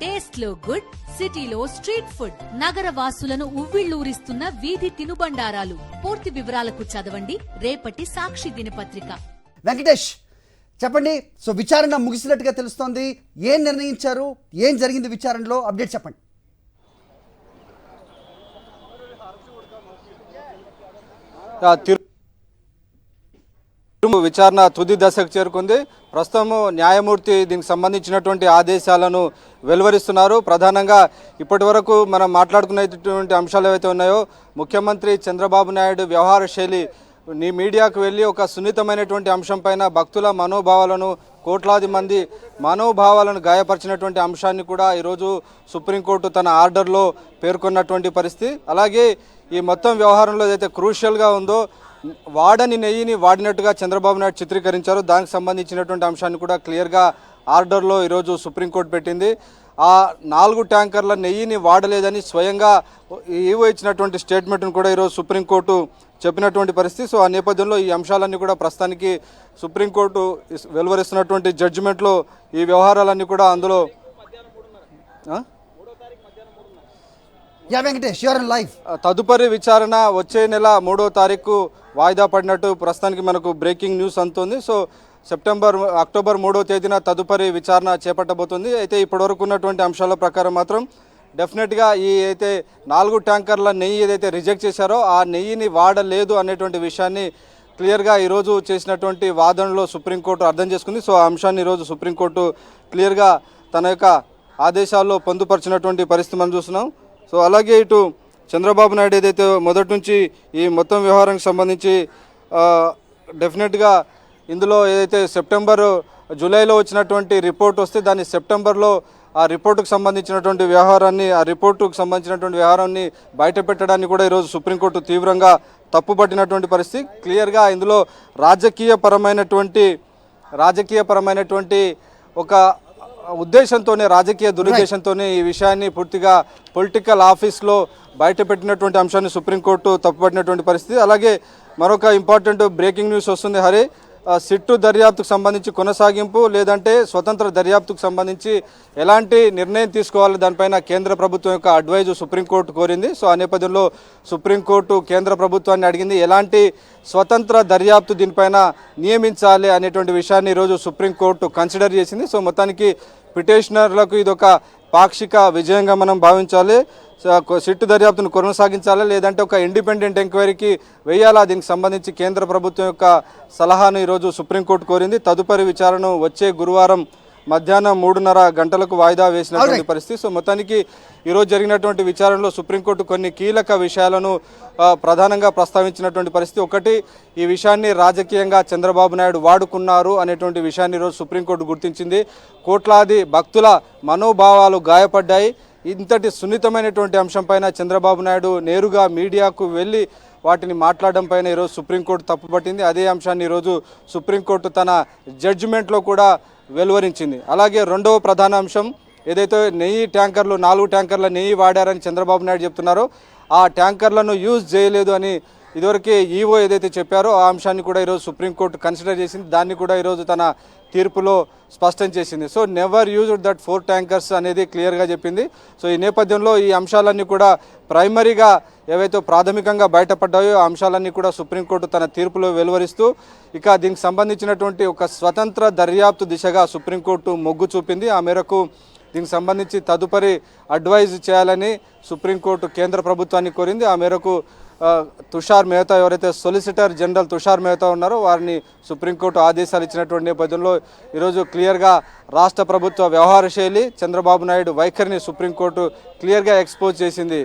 Taste లో good, సిటీలో street food, నగర వాసులను ఉవ్విళ్లూరిస్తున్న వీధి తినుబండారాలు. పూర్తి వివరాలకు చదవండి రేపటి సాక్షి దినపత్రిక. వెంకటేష్ చెప్పండి. సో విచారణ ముగిసినట్టుగా తెలుస్తోంది. ఏం నిర్ణయించారు, ఏం జరిగింది విచారణలో, అప్డేట్ చెప్పండి. విచారణ తుది దశకు చేరుకుంది. ప్రస్తుతం న్యాయమూర్తి దీనికి సంబంధించినటువంటి ఆదేశాలను వెలువరిస్తున్నారు. ప్రధానంగా ఇప్పటి వరకు మనం మాట్లాడుకునేటువంటి అంశాలు ఏవైతే ఉన్నాయో, ముఖ్యమంత్రి చంద్రబాబు నాయుడు వ్యవహార శైలి, మీడియాకు వెళ్ళి ఒక సున్నితమైనటువంటి అంశం పైన భక్తుల మనోభావాలను, కోట్లాది మంది మనోభావాలను గాయపరిచినటువంటి అంశాన్ని కూడా ఈరోజు సుప్రీంకోర్టు తన ఆర్డర్లో పేర్కొన్నటువంటి పరిస్థితి. అలాగే ఈ మొత్తం వ్యవహారంలో ఏదైతే క్రూషియల్గా ఉందో, వాడని నెయ్యిని వాడినట్టుగా చంద్రబాబు నాయుడు చిత్రీకరించారు. దానికి సంబంధించినటువంటి అంశాన్ని కూడా క్లియర్గా ఆర్డర్లో ఈరోజు సుప్రీంకోర్టు పెట్టింది. ఆ 4 ట్యాంకర్ల నెయ్యిని వాడలేదని స్వయంగా ఈవో ఇచ్చినటువంటి స్టేట్మెంట్ను కూడా ఈరోజు సుప్రీంకోర్టు చెప్పినటువంటి పరిస్థితి. సో ఆ నేపథ్యంలో ఈ అంశాలన్నీ కూడా ప్రస్తుతానికి సుప్రీంకోర్టు వెలువరిస్తున్నటువంటి జడ్జిమెంట్లో ఈ వ్యవహారాలన్నీ కూడా అందులో వెంకటేష్ యూఆర్ ఇన్ లైవ్. తదుపరి విచారణ వచ్చే నెల 3వ తారీఖు వాయిదా పడినట్టు ప్రస్తుతానికి మనకు బ్రేకింగ్ న్యూస్ అందుతుంది. సో అక్టోబర్ 3వ తేదీన తదుపరి విచారణ చేపట్టబోతుంది. అయితే ఇప్పటివరకు ఉన్నటువంటి అంశాల ప్రకారం మాత్రం డెఫినెట్గా ఈ అయితే 4 ట్యాంకర్ల నెయ్యి ఏదైతే రిజెక్ట్ చేశారో ఆ నెయ్యిని వాడలేదు అనేటువంటి విషయాన్ని క్లియర్గా ఈరోజు చేసినటువంటి వాదనలో సుప్రీంకోర్టు అర్థం చేసుకుంది. సో ఆ అంశాన్ని ఈరోజు సుప్రీంకోర్టు క్లియర్గా తన యొక్క ఆదేశాల్లో పొందుపరిచినటువంటి పరిస్థితి మనం చూస్తున్నాం. సో అలాగే ఇటు చంద్రబాబు నాయుడు ఏదైతే మొదటి నుంచి ఈ మొత్తం వ్యవహారానికి సంబంధించి డెఫినెట్గా ఇందులో ఏదైతే జూలైలో వచ్చినటువంటి రిపోర్ట్ వస్తే దాన్ని సెప్టెంబర్లో ఆ రిపోర్టుకు సంబంధించినటువంటి వ్యవహారాన్ని బయట పెట్టడాన్ని కూడా ఈరోజు సుప్రీంకోర్టు తీవ్రంగా తప్పుపట్టినటువంటి పరిస్థితి. క్లియర్గా ఇందులో రాజకీయపరమైనటువంటి ఒక ఉద్దేశంతోనే, రాజకీయ దురుద్దేశంతోనే ఈ విషయాన్ని పూర్తిగా పొలిటికల్ ఆఫీస్లో బయట పెట్టినటువంటి అంశాన్ని సుప్రీంకోర్టు తప్పుపట్టినటువంటి పరిస్థితి. అలాగే మరొక ఇంపార్టెంట్ బ్రేకింగ్ న్యూస్ వస్తుంది. హరి, సిట్టు దర్యాప్తుకు సంబంధించి కొనసాగింపు లేదంటే స్వతంత్ర దర్యాప్తుకు సంబంధించి ఎలాంటి నిర్ణయం తీసుకోవాలి దానిపైన కేంద్ర ప్రభుత్వం యొక్క అడ్వైజు సుప్రీంకోర్టు కోరింది. సో ఆ నేపథ్యంలో సుప్రీంకోర్టు కేంద్ర ప్రభుత్వాన్ని అడిగింది ఎలాంటి స్వతంత్ర దర్యాప్తు దీనిపైన నియమించాలి అనేటువంటి విషయాన్ని ఈరోజు సుప్రీంకోర్టు కన్సిడర్ చేసింది. సో మొత్తానికి పిటిషనర్లకు ఇదొక పాక్షిక విజయంగా మనం భావించాలి. సిట్టు దర్యాప్తును కొనసాగించాలా లేదంటే ఒక ఇండిపెండెంట్ ఎంక్వైరీకి వేయాలా, దీనికి సంబంధించి కేంద్ర ప్రభుత్వం యొక్క సలహాను ఈరోజు సుప్రీంకోర్టు కోరింది. తదుపరి విచారణను వచ్చే గురువారం మధ్యాహ్నం 3:30 గంటలకు వాయిదా వేసినటువంటి పరిస్థితి. సో మొత్తానికి ఈరోజు జరిగినటువంటి విచారణలో సుప్రీంకోర్టు కొన్ని కీలక విషయాలను ప్రధానంగా ప్రస్తావించినటువంటి పరిస్థితి. ఒకటి, ఈ విషయాన్ని రాజకీయంగా చంద్రబాబు నాయుడు వాడుకున్నారు అనేటువంటి విషయాన్ని ఈరోజు సుప్రీంకోర్టు గుర్తించింది. కోట్లాది భక్తుల మనోభావాలు గాయపడ్డాయి. ఇంతటి సున్నితమైనటువంటి అంశంపైన చంద్రబాబు నాయుడు నేరుగా మీడియాకు వెళ్ళి వాటిని మాట్లాడడం పైన ఈరోజు సుప్రీంకోర్టు తప్పుపట్టింది. అదే అంశాన్ని ఈరోజు సుప్రీంకోర్టు తన జడ్జిమెంట్లో కూడా వెలువరించింది. అలాగే రెండవ ప్రధాన అంశం ఏదైతే 4 ట్యాంకర్ల నెయ్యి వాడారని చంద్రబాబు నాయుడు చెప్తున్నారో ఆ ట్యాంకర్లను యూజ్ చేయలేదు అని ఇదివరకే ఈవో ఏదైతే చెప్పారో ఆ అంశాన్ని కూడా ఈరోజు సుప్రీంకోర్టు కన్సిడర్ చేసింది. దాన్ని కూడా ఈరోజు తన తీర్పులో స్పష్టం చేసింది. So never used that 4 tankers అనేది క్లియర్గా చెప్పింది. సో ఈ నేపథ్యంలో ఈ అంశాలన్నీ కూడా ప్రైమరీగా ఏవైతే ప్రాథమికంగా బయటపడ్డాయో ఆ అంశాలన్నీ కూడా సుప్రీంకోర్టు తన తీర్పులో వెలువరిస్తూ ఇక దీనికి సంబంధించినటువంటి ఒక స్వతంత్ర దర్యాప్తు దిశగా సుప్రీంకోర్టు మొగ్గు చూపింది. ఆ మేరకు దీనికి సంబంధించి తదుపరి అడ్వైజ్ చేయాలని సుప్రీంకోర్టు కేంద్ర ప్రభుత్వాన్ని కోరింది. ఆ మేరకు తుషార్ మెహతా, ఎవరైతే సొలిసిటర్ జనరల్ తుషార్ మెహతా ఉన్నారో వారిని సుప్రీంకోర్టు ఆదేశాలు ఇచ్చినటువంటి నేపథ్యంలో ఈరోజు క్లియర్గా రాష్ట్ర ప్రభుత్వ వ్యవహార శైలి, చంద్రబాబు నాయుడు వైఖరిని సుప్రీంకోర్టు క్లియర్గా ఎక్స్పోజ్ చేసింది.